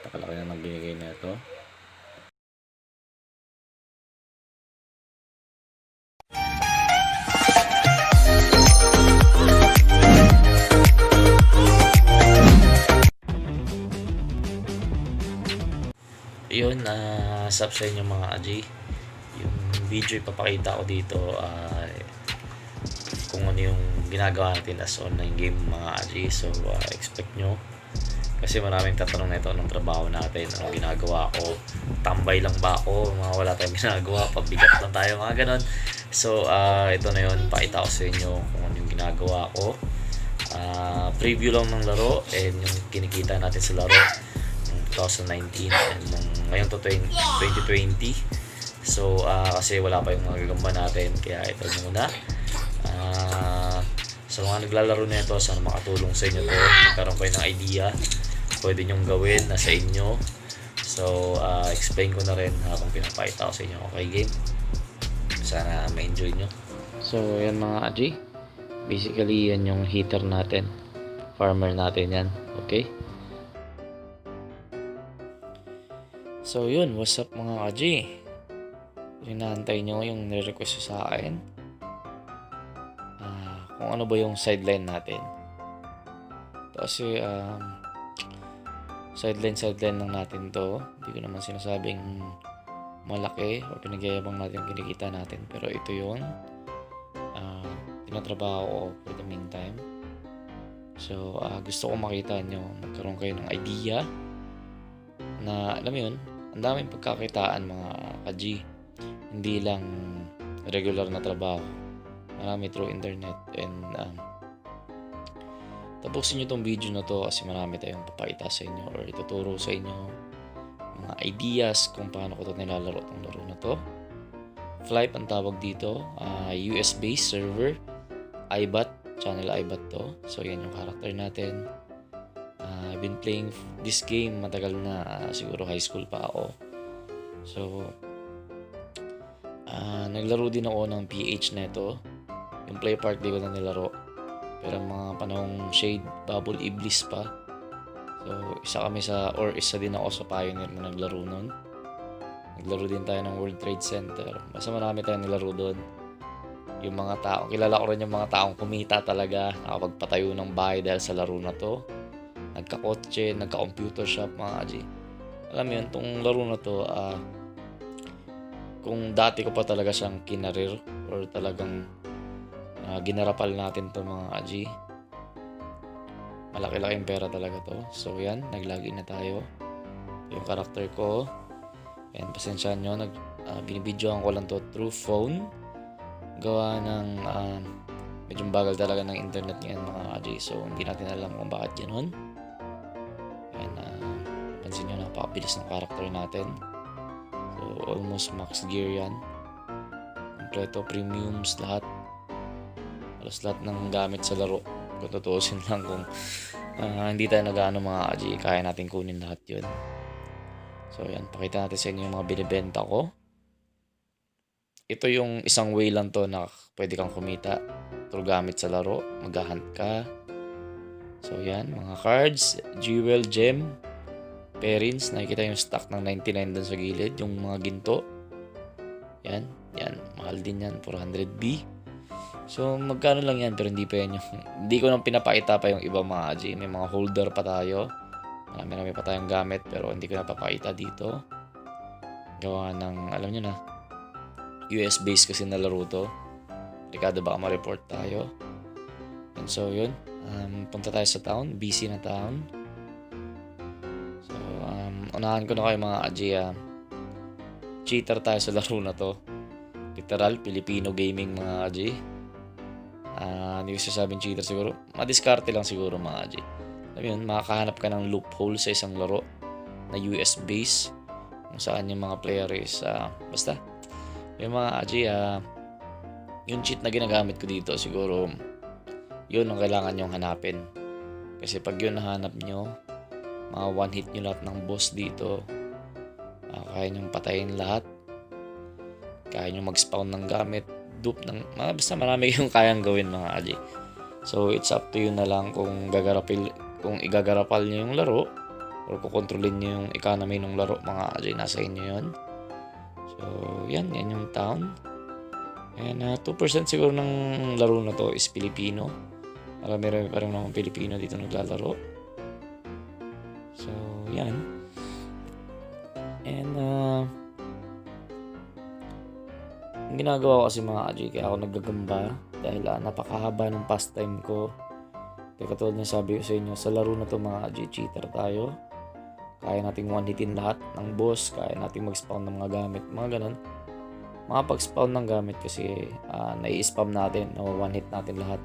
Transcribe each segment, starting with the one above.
Napakalaki na ng binigay na ito. Yun, sub sa inyo mga Aji. Yung video ipapakita ko dito kung ano yung ginagawa natin as online game mga Aji. So expect nyo, kasi maraming tatanong nito anong trabaho natin, anong ginagawa ko, tambay lang ba ako, mga wala tayong ginagawa, pabigat lang tayo, mga ganon. So ito na yun, pakita ko sa inyo kung ano yung ginagawa ko. Preview lang ng laro and yung kinikita natin sa laro 2019 and ngayon to 2020. So kasi wala pa yung mga gagamba natin, kaya ito muna. Sa mga naglalaro nito, sana makatulong sa inyo to, magkaroon kayo ng idea, pwede nyong gawin, nasa inyo. So explain ko na rin kung pinapakita ko sa inyo. Okay game, sana ma-enjoy nyo. So yan mga Aji, basically yan yung heater natin, farmer natin yan. Okay, so yun, what's up mga Aji. Hinaantay nyo yung nirequest sa akin, kung ano ba yung sideline natin. Kasi sideline lang natin to. Hindi ko naman sinasabing malaki o pinagyayabang natin kinikita natin, pero ito yung tinatrabaho ko for the meantime. So gusto ko makita nyo, magkaroon kayo ng idea na alam mo yun, ang daming pagkakitaan mga Kaji, hindi lang regular na trabaho, marami through internet. And tapusin nyo tong video na to kasi marami tayong papakita sa inyo or ituturo sa inyo mga ideas kung paano ko to nilalaro tong laro na to. Flight ang tawag dito, US based server, iBot, channel iBot to. So yan yung character natin. I've been playing this game matagal na, siguro high school pa ako. So naglaro din ako ng PH na ito. Yung play part di ko na nilaro, pero mga panahong Shade, Bubble, Iblis pa. So isa din ako sa pioneer na naglaro nun. Naglaro din tayo ng World Trade Center. Basta marami tayong nilaro doon. Yung mga tao, kilala ko rin yung mga taong kumita talaga, nakapagpatayo ng bahay dahil sa laro na to. Nagka-kotse, nagka-computer shop mga Aji. Alam mo yun, tong laro na to, kung dati ko pa talaga siyang kinarir or talagang ginarapal natin to mga Aji, malaki-laking pera talaga to. So yan, nag-login na tayo. Yung character ko, and pasensya nyo, binibidyoan ko lang to through phone. Gawa ng medyo bagal talaga ng internet ngayon mga Aji. So hindi natin alam kung bakit ganoon. And pansin nyo, napakabilis ng character natin. So almost max gear yan, kompleto, premiums, lahat, halos lahat ng gamit sa laro. Kung tutuusin lang, kung hindi tayo nag-ano mga Aji, kaya natin kunin lahat yun. So yan, pakita natin sa inyo yung mga binibenta ko. Ito yung isang way lang to na pwede kang kumita through gamit sa laro. Mag-hunt ka. So yan, mga cards, jewel, gem, pairings. Nakikita yung stock ng 99 doon sa gilid, yung mga ginto. Yan, mahal din yan, 400B. So magkano lang yan, pero hindi pa yan yung hindi ko nang pinapakita pa yung iba mga Aji. May mga holder pa tayo, marami pa tayong gamit, pero hindi ko napapakita dito. Gawa ng, alam nyo na, US based kasi nalaro to. Delikado baka ma-report tayo. And so yun, punta tayo sa town, busy na town. So unahan ko na kayo mga Aji, cheater tayo sa laro na to. Literal Filipino gaming mga Aji. Hindi ko sasabing cheater, siguro madiskarte lang siguro mga Aji. Alam yun, makakahanap ka ng loophole sa isang laro na US base, kung saan yung mga player is basta yung mga Aji, yung cheat na ginagamit ko dito, siguro yun ang kailangan nyong hanapin. Kasi pag yun nahanap nyo, mga one hit nyo lahat ng boss dito. Kaya nyong patayin lahat, kaya nyong mag-spawn ng gamit, dupe ng basta marami yung kayang gawin mga Aji. So it's up to you na lang kung igagarapal nyo yung laro or kukontrolin nyo yung economy ng laro mga Ajay, nasa inyo yun. So yan yung town. And 2% siguro ng laro na to is Pilipino. Marami pa rin mga Pilipino dito naglalaro. So yan. And ang ginagawa ko kasi mga Ajay, kaya ako naggagamba dahil napakahaba ng pastime ko. Kaya katulad na sabi ko sa inyo, sa laro na to mga Ajay, cheater tayo. Kaya nating one-hitin lahat ng boss, kaya nating mag-spawn ng mga gamit, mga ganun. Makapag-spawn ng gamit kasi nai-spam natin, one-hit natin lahat.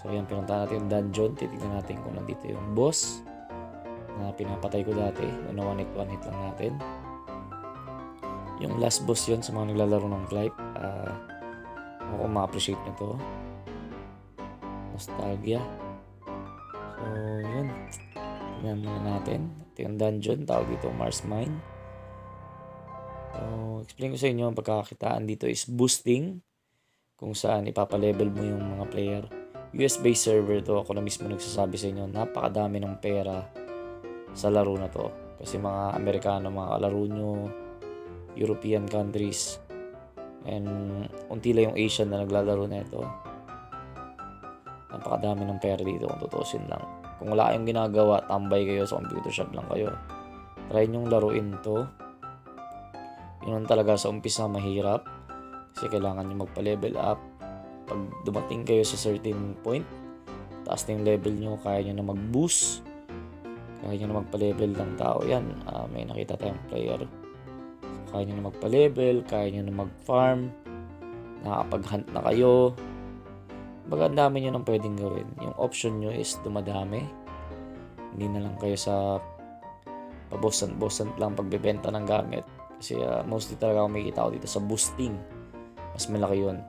So yan, pinunta natin yung dungeon, titignan natin kung nandito yung boss na pinapatay ko dati, one-hit lang natin. Yung last boss yun sa mga naglalaro ng Clive. Ako ma-appreciate nyo to. Nostalgia. So yun, tignan muna natin. Ito yung dungeon, tawag dito Mars Mine. So explain ko sa inyo, ang pagkakakitaan dito is boosting, kung saan ipapalevel mo yung mga player. US-based server to, ako na mismo nagsasabi sa inyo, napakadami ng pera sa laro na to. Kasi mga Amerikano, mga kalaro nyo, European countries, and unti lang yung Asian na naglalaro na ito. Napakadami ng pera dito kung tutusin lang. Kung wala kayong ginagawa, tambay kayo sa computer shop lang kayo. Try nyong laruin to. Yun talaga sa umpisa mahirap kasi kailangan nyo magpa-level up. Pag dumating kayo sa certain point, taas na yung level nyo, kaya nyo na mag-boost, kaya nyo na magpa-level ng tao. Yan, may nakita tayong player. So, kaya nyo na magpa-level, kaya nyo na mag-farm, nakakapag-hunt na kayo. Baga ang dami nyo nang pwedeng gawin. Yung option nyo is dumadami. Hindi na lang kayo sa pabosan lang pagbebenta ng gamit. Kasi mostly talaga kumikita ako dito sa boosting. Mas malaki yun.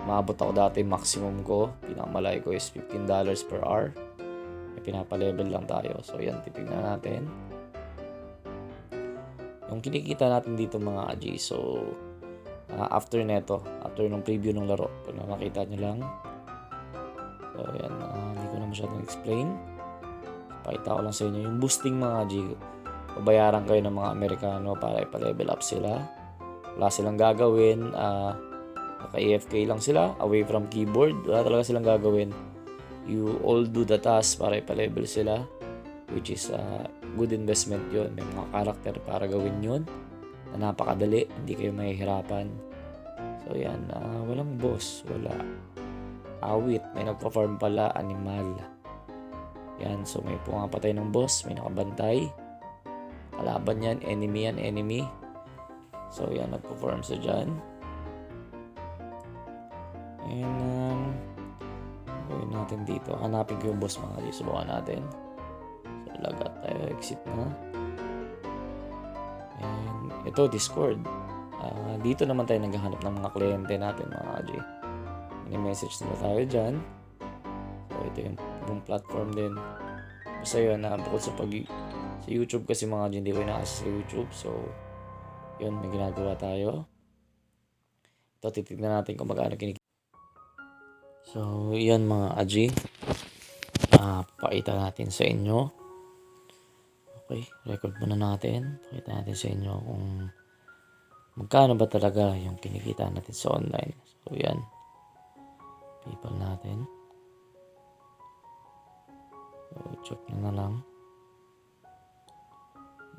Maabot ako dati, maximum ko, pinakamalaki ko is $15 per hour. May pinapalevel lang tayo. So yan, titignan natin. Yung kinikita natin dito mga Ajay. So after neto, after ng preview ng laro, pag nakakita nyo lang. So yan, hindi ko na masyadong explain. Pakita ko lang sa inyo yung boosting mga Ajay. Pabayaran kayo ng mga Amerikano para ipa-level up sila. Wala silang gagawin. Naka-AFK lang sila, away from keyboard. Wala talaga silang gagawin. You all do the task para ipa-level sila, which is good investment yun. May mga karakter para gawin yun na napakadali, hindi kayo mahihirapan. So yan, walang boss, wala awit, may nagpa-farm pala, animal. Yan, so may pumapatay ng boss, may nakabantay. Kalaban yan, enemy. So yan, nagpa-farm sa dyan. And gawin natin dito, hanapin ko yung boss mga Ajay, subukan natin. So lagat tayo, exit na. And ito, Discord. Dito naman tayo naghahanap ng mga kliyente natin mga Ajay. Mini-message nila tayo dyan. So ito yung platform din. Basta yun, bukod sa YouTube kasi mga Ajay, hindi ko inaasa sa YouTube. So yun, may ginagawa tayo. Ito, titignan natin kung magkano kinikita. So yan mga Ajay, pakita natin sa inyo. Okay, record muna natin. Pakita natin sa inyo kung magkano ba talaga yung kinikita natin sa online. So yan, PayPal natin. So check na lang.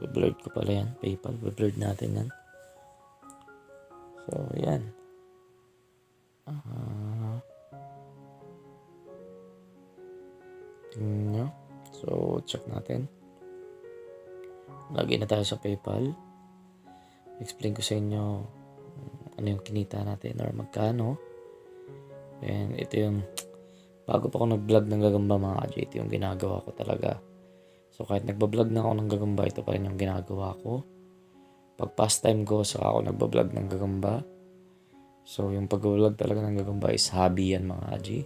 Blurred ko pala yan, PayPal. Blurred natin yan. So yan. Tingnan nyo. So check natin. Lagyan na tayo sa PayPal. Explain ko sa inyo ano yung kinita natin or magkano. And ito yung bago pa ako nag-vlog ng gagamba mga Ajay, ito yung ginagawa ko talaga. So kahit nagbablog na ako ng gagamba, ito pa rin yung ginagawa ko. Pag pastime ko, saka ako nagbablog ng gagamba. So yung pag-vlog talaga ng gagamba is hobby yan mga Ajay.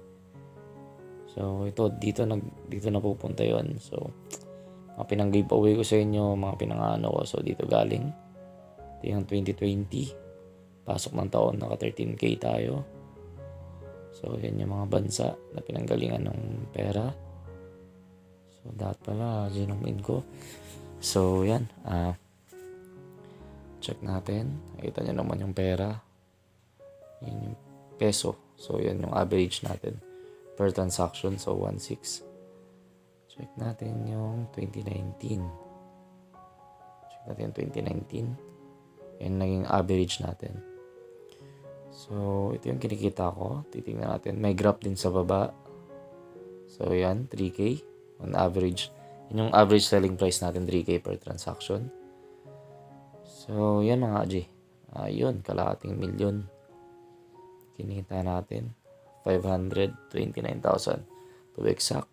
So ito, dito napupunta yon. So mga pinang-giveaway ko sa inyo, mga pinang-ano ko. So dito galing. Ito yung 2020. Pasok ng taon, naka 13K tayo. So yan yung mga bansa na pinanggalingan ng pera. So So, dapat pala, zoom in ko. So, yan. Check natin. Nakita nyo naman yung pera. Yun yung peso. So, yan yung average natin per transaction. So, 1.6. Check natin yung 2019. Check natin yung 2019. Yan naging average natin. So, ito yung kinikita ko. Titingnan natin. May graph din sa baba. So, yan. 3K on average. Yun yung average selling price natin. 3K per transaction. So, yan mga G. Yun. Kalahating milyon. Kinita natin. 529,000 to be exact.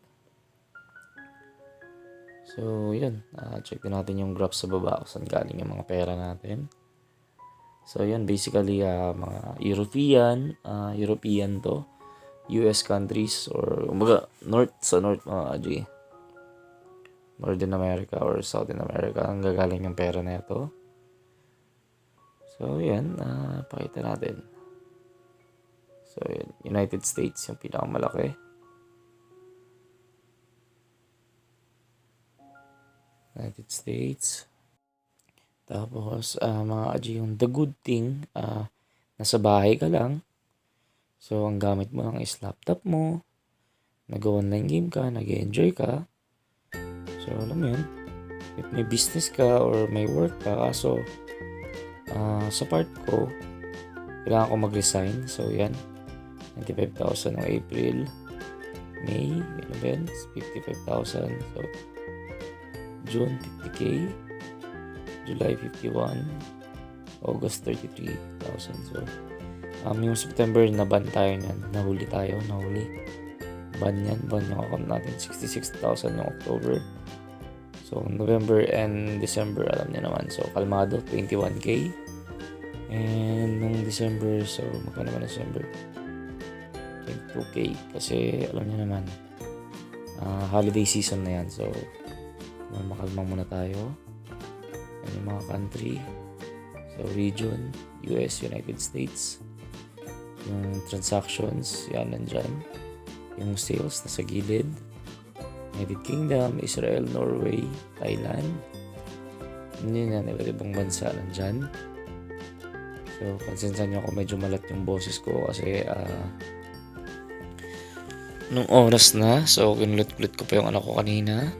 So, yun. Check din natin yung graph sa baba kung saan galing yung mga pera natin. So, yun. Basically, mga European to. US countries or umaga, sa north mga G. Northern America or Southern America ang gagaling yung pera na ito. So, yan. Pakita natin. So, yan. United States yung pinakamalaki. United States. Tapos, mga G, yung the good thing, nasa bahay ka lang. So, ang gamit mo lang is laptop mo. Nag-online game ka, nag-enjoy ka. So, alam mo yun. If may business ka or may work ka, kaso sa part ko, kailangan ko mag-resign. So, yan. 95,000 ng April. May, 55,000. So, June, 50K. July, 51. August, 33,000. So, yung September, na-ban tayo niyan. Nahuli. Ban yan. Ban yung account natin. 66,000 yung October. So, November and December, alam niyo naman. So, kalmado, 21K. And nung December, so, magkano ba December? 22K. Kasi, alam niyo naman, holiday season na yan. So, makalmang muna tayo. And yung mga country. So, region, US, United States. Yung transactions, yan nandyan. Yung sales, nasa gilid. United Kingdom, Israel, Norway, Thailand. Yun yan, iba't ibang bansa nandyan. So, pansinsan nyo ako medyo malat yung boses ko kasi nung oras na. So, kinulit-kulit ko pa yung anak ko kanina.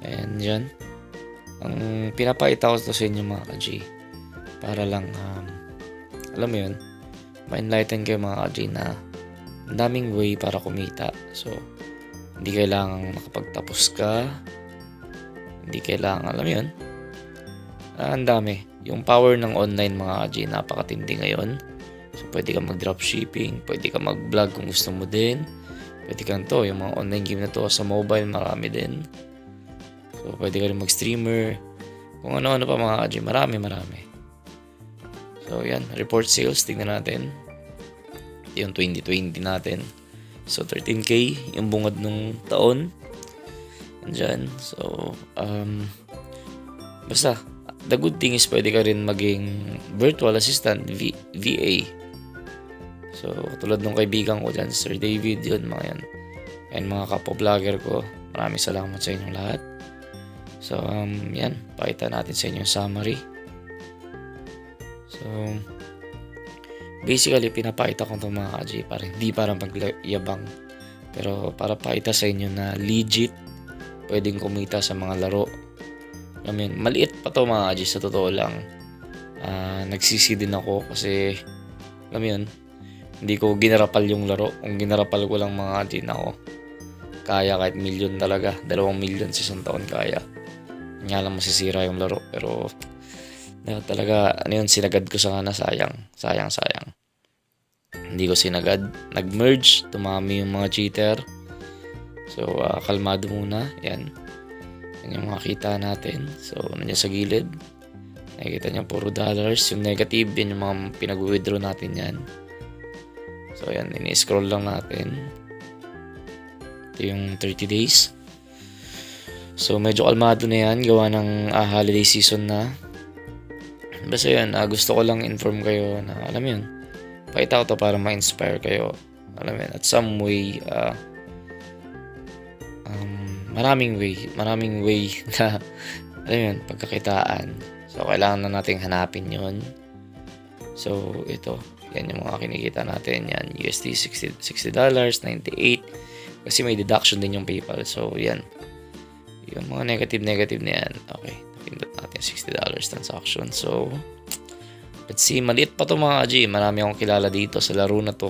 And yan. Ang pinapakita ko sa inyo mga ka-G. Para lang, alam mo yun, ma-enlighten kayo mga ka-G na ang daming way para kumita. So, hindi kailangan makapagtapos ka. Hindi kailangan, alam mo yun. Ang dami. Yung power ng online mga ka-G, napakatindi ngayon. So, pwede ka mag-dropshipping, pwede ka mag-vlog kung gusto mo din. Pwede kang to, yung mga online game na to sa mobile, marami din. So, pwede ka rin mag-streamer. Kung ano-ano pa mga ka-G, marami. So, yan. Report sales, tingnan natin. Yung 2020 natin. So, 13K, yung bungad nung taon. Andyan. So, basta, the good thing is pwede ka rin maging virtual assistant, VA. So, tulad nung kaibigan ko dyan, Sir David, yun, mga yan. And mga kapwa-vlogger ko, maraming salamat sa inyong lahat. So, yan, pakita natin sa inyo yung summary. So, basically, pinapakita ko itong mga ka-G hindi para magyabang. Pero para pakita sa inyo na legit pwedeng kumita sa mga laro. I mean, maliit pa to mga ka-G, sa totoo lang. Nagsisi din ako kasi, alam mo yun, hindi ko ginarapal yung laro. Kung ginarapal ko lang mga ka-G na ako, kaya kahit milyon talaga. 2 milyon sa isang taon kaya. Nga lang masisira yung laro. Pero, talaga, sinagad ko sa kana, sayang. Hindi ko sinagad. Nag-merge, tumami yung mga cheater. So, kalmado muna. Yan yung mga kita natin. So, nandiyan sa gilid. Nakikita nyo, puro dollars. Yung negative, yan yung mga pinag-withdraw natin yan. So, yan, ini-scroll lang natin. Ito yung 30 days. So, medyo kalmado na yan. Gawa ng holiday season na. Basta yan, gusto ko lang inform kayo na, alam mo yun, pakita ko to para ma-inspire kayo. Alam mo yun, at some way, maraming way na alam mo yun, pagkakitaan. So, kailangan na nating hanapin yun. So, ito. Yan yung mga kinikita natin. Yan, USD $60, $98. Kasi may deduction din yung PayPal. So, yan. Yung mga negative na yan. Okay, napindot natin $60 transaction. So, let's see. Maliit pa to mga G. Marami akong kilala dito sa laro na to.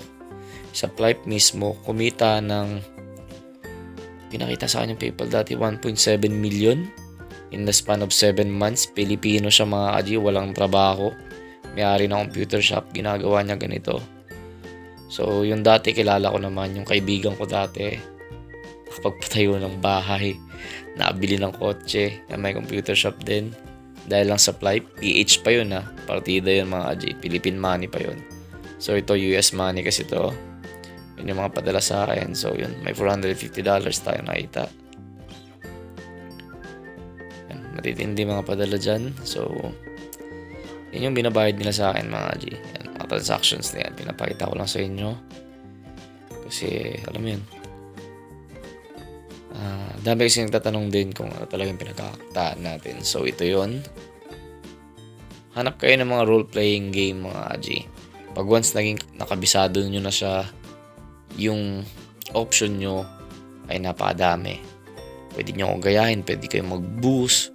Sa Plipe mismo, kumita ng pinakita sa akin yung PayPal dati 1.7 million in the span of 7 months. Pilipino siya mga G. Walang trabaho. May-ari ng computer shop. Ginagawa niya ganito. So, yung dati kilala ko naman. Yung kaibigan ko dati. Nakapagpatayo ng bahay. Nakabili ng kotse. May computer shop din. Dahil lang sa Plipe. PH pa yun ha. Partida yun mga G. Philippine money pa yun. So, ito US money kasi to. Yun yung mga padala sa akin. So, yun. May $450 tayo nakita. Yan. Matitindi mga padala dyan. So, yun yung binabayad nila sa akin mga G. Yan, mga transactions na yan. Pinapakita ko lang sa inyo. Kasi, alam mo yun. Dami kasi nagtatanong din kung ano talagang pinagkakakitaan natin. So, ito yun. Hanap kayo ng mga role-playing game mga G. Pag once naging nakabisado nyo na siya, yung option nyo ay napakadami. Pwede nyo akong gayahin. Pwede kayo mag-boost.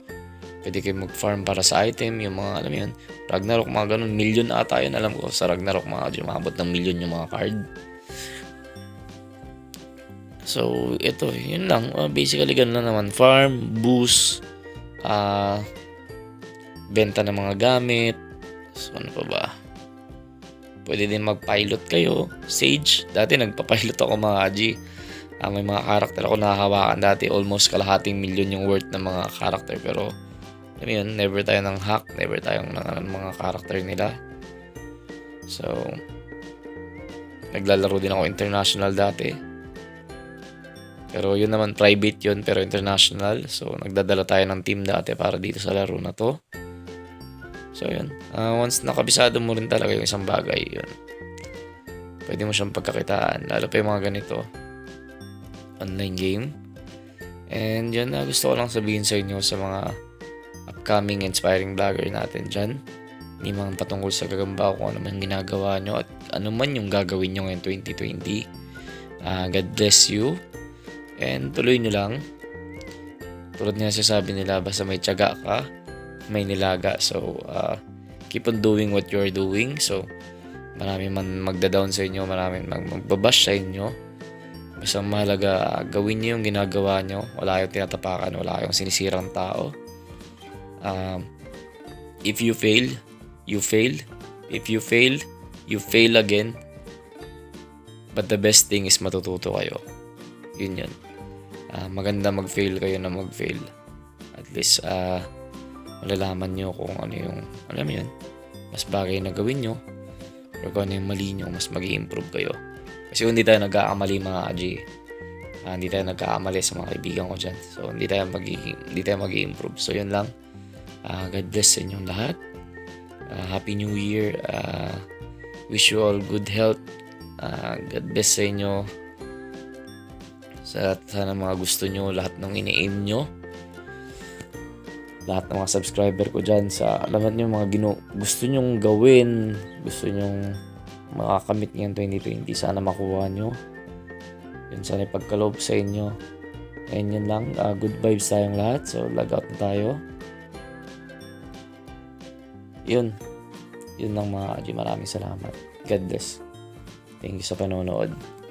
Pwede kayo mag-farm para sa item. Yung mga, alam mo yun, Ragnarok, mga ganun. Million ata yun, alam ko. Sa Ragnarok, mga umabot ng million yung mga card. So, ito, yun lang. Basically, ganun lang naman. Farm, boost, benta ng mga gamit. So, ano pa ba? Pwede din mag-pilot kayo. Sage. Dati nagpa-pilot ako mga G. May mga karakter ako nakahawakan dati. Almost kalahating million yung worth ng mga karakter. Pero, alam mo yun, never tayo ng hack. Never tayong ng mga karakter nila. So, naglalaro din ako international dati. Pero yun naman, private yun. Pero international. So, nagdadala tayo ng team dati para dito sa laro na to. So, yun. Once nakabisado mo rin talaga yung isang bagay, yun. Pwede mo siyang pagkakitaan. Lalo pa yung mga ganito. Online game. And yun na gusto ko lang sabihin sa inyo sa mga upcoming inspiring vlogger natin dyan. Hindi man patungkol sa gagamba kung ano man ginagawa nyo at ano man yung gagawin nyo ngayon 2020. God bless you. And tuloy nyo lang. Tulad nga sasabi nila, basta may tiyaga ka, may nilaga. So, keep on doing what you're doing. So, marami man magda-down sa inyo, marami magbabash sa inyo. Basta mahalaga, gawin nyo yung ginagawa nyo. Wala kayong tinatapakan, wala kayong sinisirang tao. If you fail, you fail. If you fail, you fail again. But the best thing is matututo kayo. Yun yun. Maganda mag-fail kayo na mag-fail. At least, malalaman nyo kung ano yung, alam mo yun, mas bagay na gawin nyo. Or kung ano yung mali nyo, mas mag-i-improve kayo. Kasi kung hindi tayo nag-aakamali mga G, hindi tayo nag-aakamali sa mga kaibigan ko dyan. So, hindi tayo mag-i-improve. So, yun lang. God bless sa inyong lahat. Happy New Year. Wish you all good health. God bless sa inyo. Sana mga gusto nyo, lahat ng ini-aim nyo. Lahat ng mga subscriber ko dyan sa alamat nyo mga gusto nyong gawin, gusto nyong makakamit ngayon 2020, sana makuha nyo. Yun, sana ipagkaloob sa inyo. And yun lang, good vibes tayong lahat. So, log out na tayo. Yun lang mga G. Maraming salamat. God bless. Thank you sa panonood.